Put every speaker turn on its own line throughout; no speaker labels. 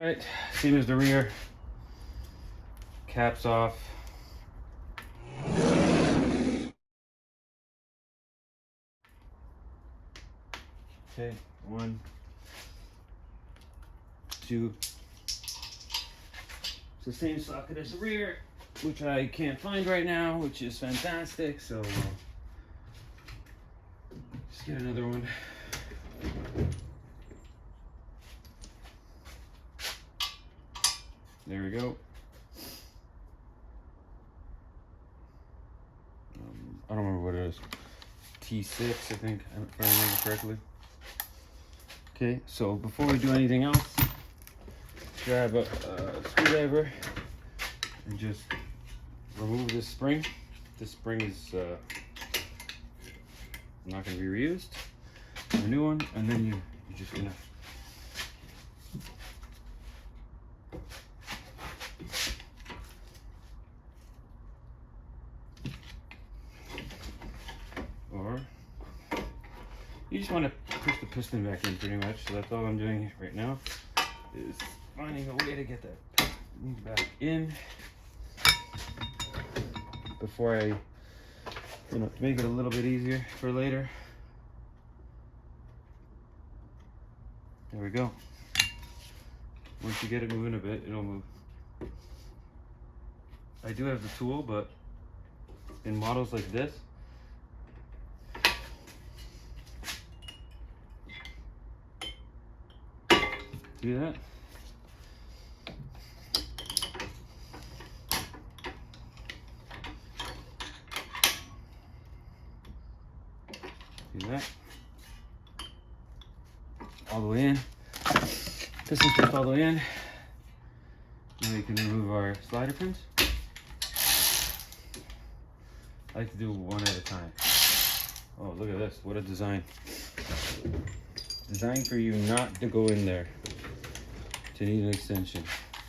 Right, same as the rear. Caps off. Okay, 1, 2. It's the same socket as the rear, which I can't find right now, which is fantastic. So just get another one. There we go. I don't remember what it is. T6, I think, if I remember correctly. Okay, so before we do anything else, grab a screwdriver and just remove this spring. This spring is not going to be reused. A new one, and then you're just gonna you just want to push the piston back in pretty much. So that's all I'm doing right now, is finding a way to get that piston back in before I, to make it a little bit easier for later. There we go. Once you get it moving a bit, it'll move. I do have the tool, but in models like this, do that. Do that. All the way in. Piston push all the way in. Now we can remove our slider pins. I like to do one at a time. Oh, look at this. What a design. Designed for you not to go in there to need an extension.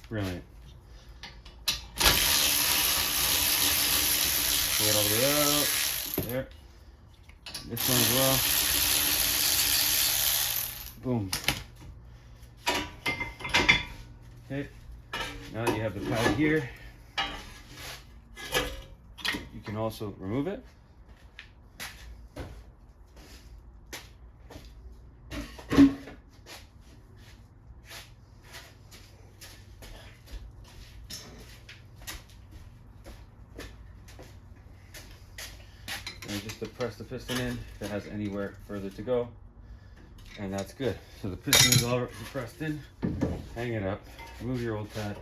Brilliant. Pull it all the way out. There. This one as well. Boom. Okay. Now that you have the pad here, you can also remove it. And just to press the piston in if it has anywhere further to go, and that's good. So the piston is already pressed in. Hang it up. Remove your old pad.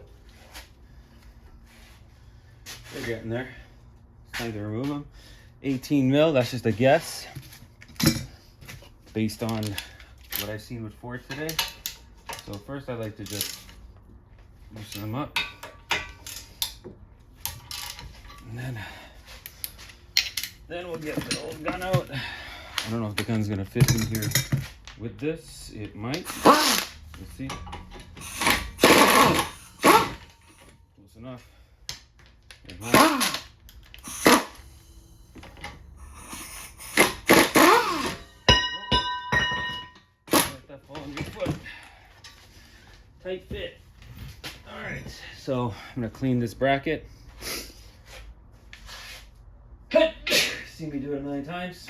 They're getting there. It's time to remove them. 18 mil. That's just a guess based on what I've seen with Ford today. So first, I like to just loosen them up, and then we'll get the old gun out. I don't know if the gun's gonna fit in here with this. It might. Let's see. Close enough. There's one. Let that fall on your foot. Tight fit. All right. So I'm gonna clean this bracket. Seen me do it a million times.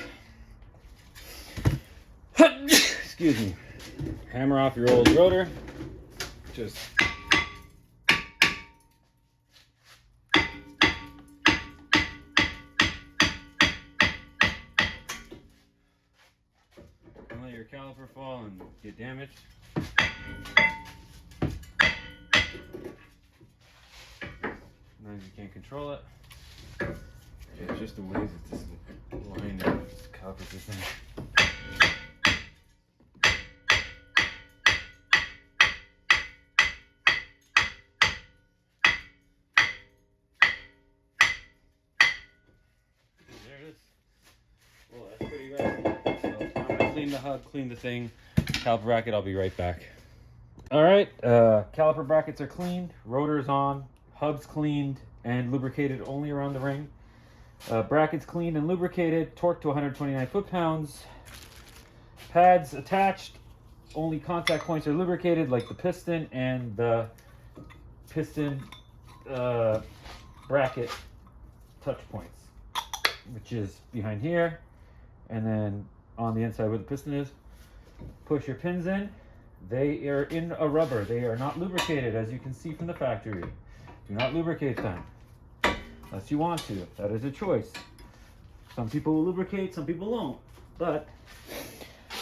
Excuse me. Hammer off your old rotor. Just don't let your caliper fall and get damaged. Sometimes you can't control it. It's just the ways that this line and this caliper is in. There it is. Well, that's pretty rad. So I'm gonna clean the hub, clean the thing, caliper bracket. I'll be right back. All right, caliper brackets are cleaned, rotor's on, hub's cleaned and lubricated only around the ring. Brackets cleaned and lubricated, torqued to 129 foot-pounds. Pads attached, only contact points are lubricated, like the piston and the piston bracket touch points, which is behind here, and then on the inside where the piston is. Push your pins in. They are in a rubber. They are not lubricated, as you can see from the factory. Do not lubricate them unless you want to. That is a choice. Some people will lubricate, some people won't. But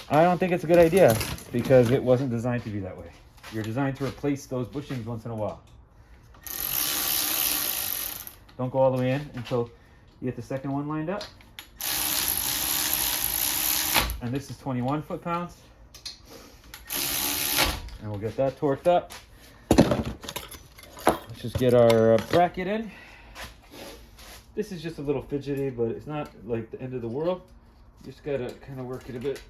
I don't think it's a good idea because it wasn't designed to be that way. You're designed to replace those bushings once in a while. Don't go all the way in until you get the second one lined up. And this is 21 foot-pounds. And we'll get that torqued up. Let's just get our bracket in. This is just a little fidgety, but it's not like the end of the world. You just gotta kind of work it a bit.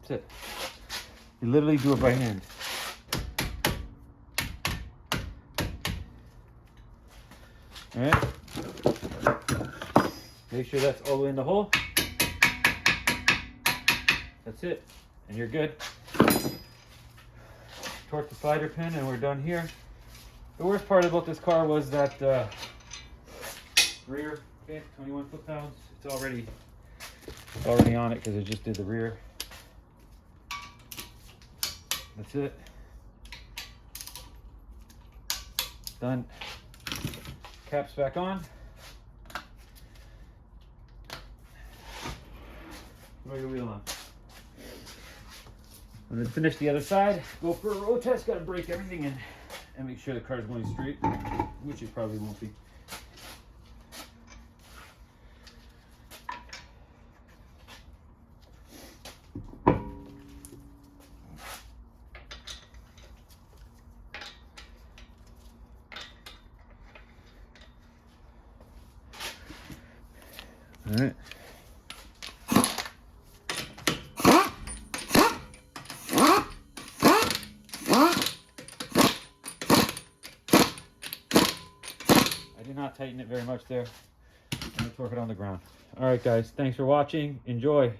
That's it. You literally do it by hand. All right. Make sure that's all the way in the hole. That's it, and you're good. Torque the slider pin, and we're done here. The worst part about this car was that rear. Okay, 21 foot-pounds. It's already on it because I just did the rear. That's it. Done. Caps back on. Throw your wheel on. I'm going to finish the other side. Go for a road test. Got to break everything in and make sure the car's going straight, which it probably won't be. All right. I did not tighten it very much there. I'm gonna torque it on the ground. All right, guys. Thanks for watching. Enjoy.